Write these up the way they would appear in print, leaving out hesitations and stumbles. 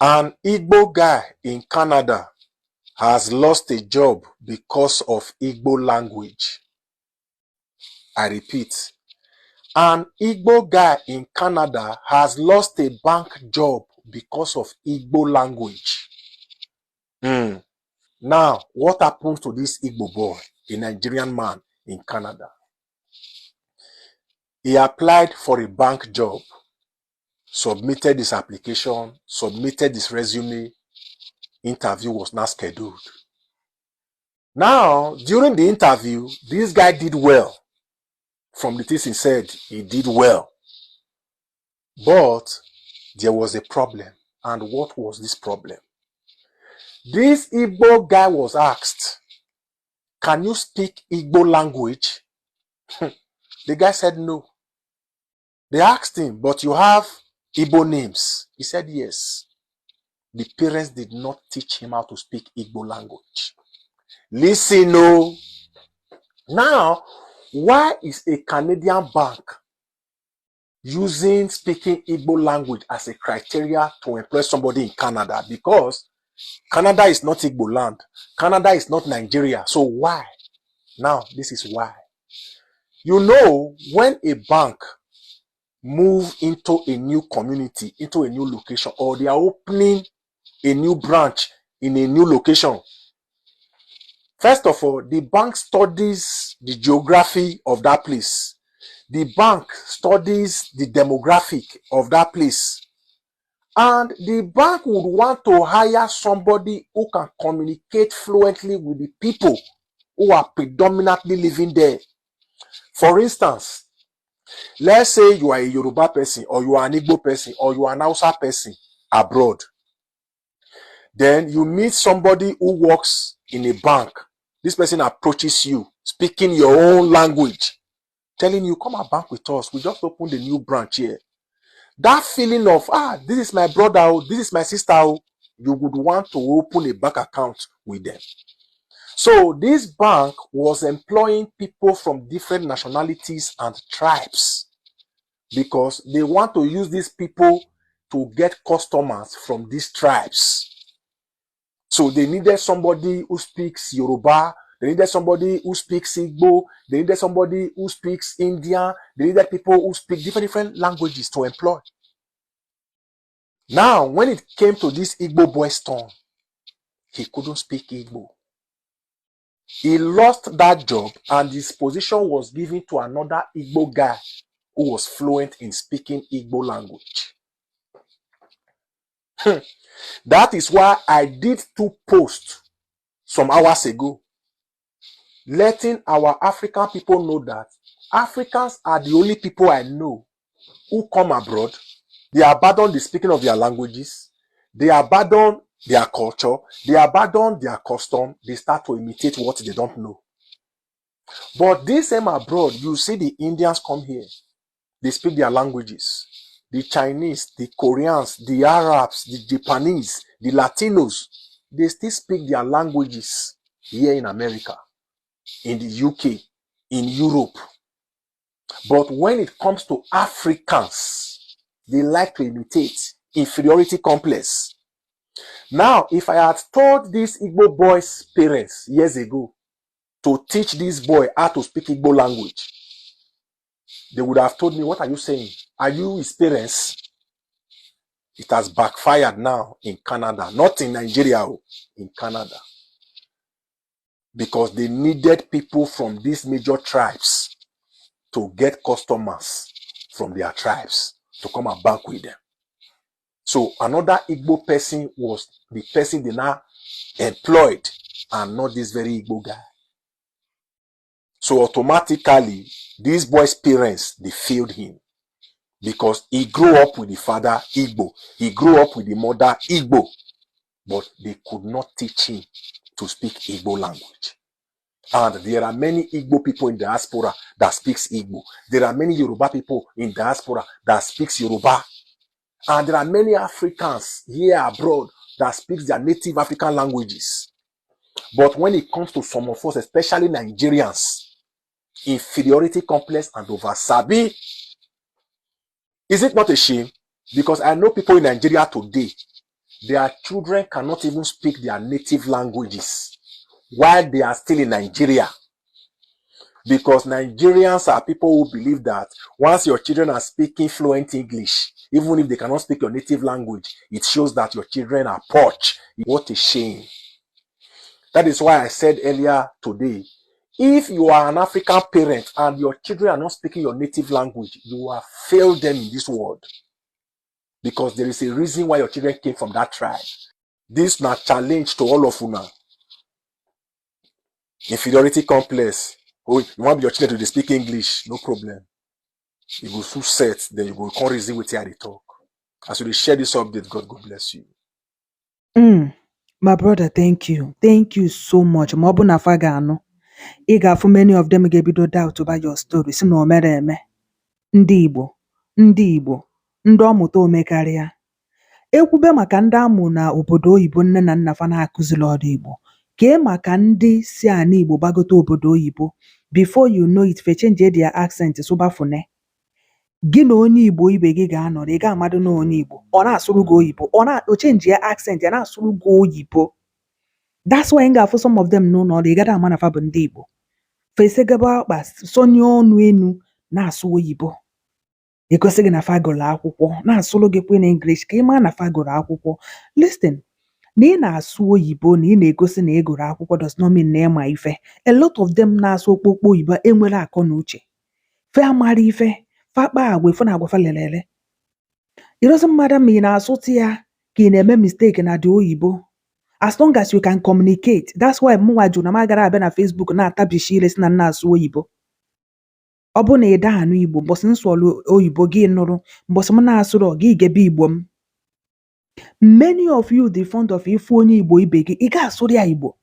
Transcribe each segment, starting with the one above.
An Igbo guy in Canada has lost a job because of Igbo language. I repeat, an Igbo guy in Canada has lost a bank job because of Igbo language. Now, what happened to this Igbo boy, a Nigerian man in Canada? He applied for a bank job, submitted his application, submitted his resume, interview was not scheduled. Now, during the interview, this guy did well. From the things he said, he did well. But there was a problem. And what was this problem? This Igbo guy was asked, "Can you speak Igbo language?" The guy said no. They asked him, "But you have Igbo names?" He said yes. The parents did not teach him how to speak Igbo language. Listen, no. Now, why is a Canadian bank using speaking Igbo language as a criteria to employ somebody in Canada? Because Canada is not Igbo land. Canada is not Nigeria. So why? Now, this is why. You know, when a bank move into a new community, into a new location, or they are opening a new branch in a new location, first of all, the bank studies the geography of that place. The bank studies the demographic of that place. And the bank would want to hire somebody who can communicate fluently with the people who are predominantly living there. For instance, let's say you are a Yoruba person, or you are an Igbo person, or you are an Hausa person abroad. Then you meet somebody who works in a bank. This person approaches you, speaking your own language, telling you, "Come and bank with us. We just opened a new branch here." That feeling of, this is my brother, this is my sister, you would want to open a bank account with them. So this bank was employing people from different nationalities and tribes because they want to use these people to get customers from these tribes. So they needed somebody who speaks Yoruba, they needed somebody who speaks Igbo, they needed somebody who speaks Indian, they needed people who speak different languages to employ. Now, when it came to this Igbo boy's turn, he couldn't speak Igbo. He lost that job and his position was given to another Igbo guy who was fluent in speaking Igbo language. That is why I did 2 posts some hours ago, letting our African people know that Africans are the only people I know who come abroad. They abandon the speaking of their languages. They abandon their culture. They abandon their custom. They start to imitate what they don't know. But this same abroad, you see the Indians come here. They speak their languages. The Chinese, the Koreans, the Arabs, the Japanese, the Latinos, they still speak their languages here in America, in the UK, in Europe. But when it comes to Africans, they like to imitate inferiority complex. Now, if I had told this Igbo boy's parents years ago to teach this boy how to speak Igbo language, they would have told me, "What are you saying? Are you his parents?" It has backfired now in Canada, not in Nigeria, in Canada. Because they needed people from these major tribes to get customers from their tribes to come and bank with them. So another Igbo person was the person they now employed and not this very Igbo guy. So automatically, this boy's parents, they failed him because he grew up with the father Igbo. He grew up with the mother Igbo, but they could not teach him to speak Igbo language. And there are many Igbo people in diaspora that speaks Igbo. There are many Yoruba people in diaspora that speaks Yoruba. And there are many Africans here abroad that speaks their native African languages. But when it comes to some of us, especially Nigerians, inferiority complex and over-sabi, is it not a shame? Because I know people in Nigeria today, their children cannot even speak their native languages while they are still in Nigeria. Because Nigerians are people who believe that once your children are speaking fluent English, even if they cannot speak your native language, it shows that your children are poch. What a shame. That is why I said earlier today, if you are an African parent and your children are not speaking your native language, you have failed them in this world. Because there is a reason why your children came from that tribe. This is not challenge to all of you now. Inferiority complex. Oh, you want your children to speak English, no problem. You go full set, then you go come reason with you they talk. As you share this update, God bless you. My brother, thank you. Thank you so much. Ma ọ bụ na afa ga-anụ, ị ga-afụ many of them ga-ebido doubt about your story. Si na o mere eme. Ndị Igbo, ndị ọmụta omekarịa. Ekwube maka ndị amụ na obodo oyibo nne na nna fa na-akụziri ọrụ Igbo. Kee maka ndị si ana Igbo gbagote obodo oyibo. Before you know it, fe change their accent sụbafune. Gị na onye Igbo ibe gị ga-anọrọ, ị ga-amadụ na onye Igbo. Ọ na-asụrụ gị oyibo. O change ya accent, ya na-asụrụ gị oyibo. That's why ị ga-afụ some of them n'ụlọ ọrụ, ị gada ama na fa bụ ndị Igbo. Fese gaba ọkpa, sonye ọnụ enu na-asụ oyibo. Egosi gị na fa gụrụ akwụkwọ, na-asụrụ gị kwa na English ka ị maa na fa gụrụ akwụkwọ. Listen, na ị na-asụ oyibo na ị na-egosi na ị gụrụ akwụkwọ does not mean na ịma ife. A lot of them na-asụ okpokpo oyibo enwere akọ na uche. Fe amara ife, fa kpaa agwa ife na agwa fa lelele. It doesn't matter ma ị na-asụtụ ya ka ị na-eme mistake na dị oyibo. As long as you can communicate. That's why mụnwa jụ na m agara abịa na Facebook na-atabishi ile si na na-asụ oyibo. Ọ bụ na ị daa anụ Igbo, mbọsị nsụọlụ oyibo gị nụrụ, mbọsị m na-asụrụ gị gebe Igbo m. Many of you dị fond of ifu onye Igbo ibe gị, ị ga-asụrụ ya Igbo.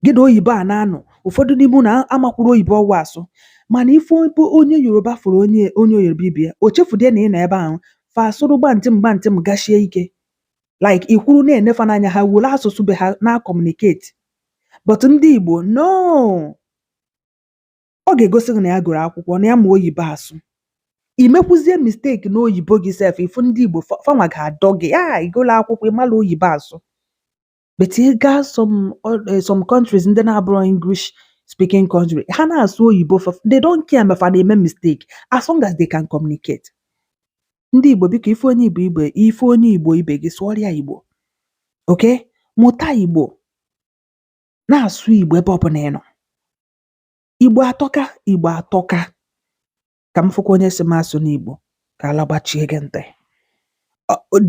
Gị na oyibo a na-anọ, ụfọdụ n'ime na amakwuru oyibo ọwa asụ, mana ifu onye Yoruba fụrụ onye Yoruba ibe, o chefudie na ị nọ ebe ahụ, fa asụrụ gbantịm gashie ike. Like ikwuru na-enefa n'anya ha were asụsụ be ha na-communicate. But ndị Igbo, no. Ọ ga-egosi gị na ya gụrụ akwụkwọ, na ya ma oyibo asụ. Imekwuzie mistake na oyibo gị sef, ifu ndị Igbo fanwa ga-adọ gị, igụrụ akwụkwọ ịmala oyibo asụ. But ị gaa some countries ndị na-abụrụ English speaking country, ha na-asụ oyibo, they don't care ma fa na-eme mistake as long as they can communicate. Ndị Igbo biko ife onye Igbo ibe gị sụọrọ ya Igbo. Okay? Mụta Igbo. Na-asụ Igbo ebe ọ bụla ị nọ. Igbo atọka. Ka m fụkwa onye si m asụ n'Igbo ka ala gbachie gị ntị.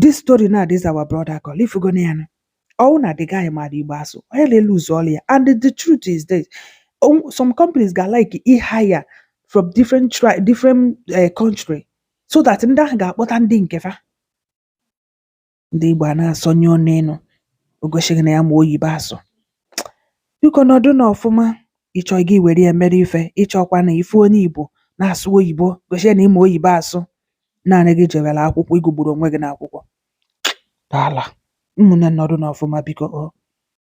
This story now, this our brother call. If you go near, all na the guy mad Igbo asụ. He lose all ya. And the truth is this. Some companies got like hire from different country, so that ndị ahụ ga-akpọta ndị nke fa. Ndị Igbo na-asọnye ọnụ enu. Ogoshigị na ya ma oyibo asụ. Biko nọdụ n'ọfụma. Ịchọ gị were ya mere ife, ịchọkwa na ife onye Igbo na-asụ oyibo, gosi na ịma oyibo asụ, naanị gị jewere akwụkwọ, ịgụgburu onwe gị n'akwụkwọ. Dala, ụmụnne nọdụ n'ọfụma biko.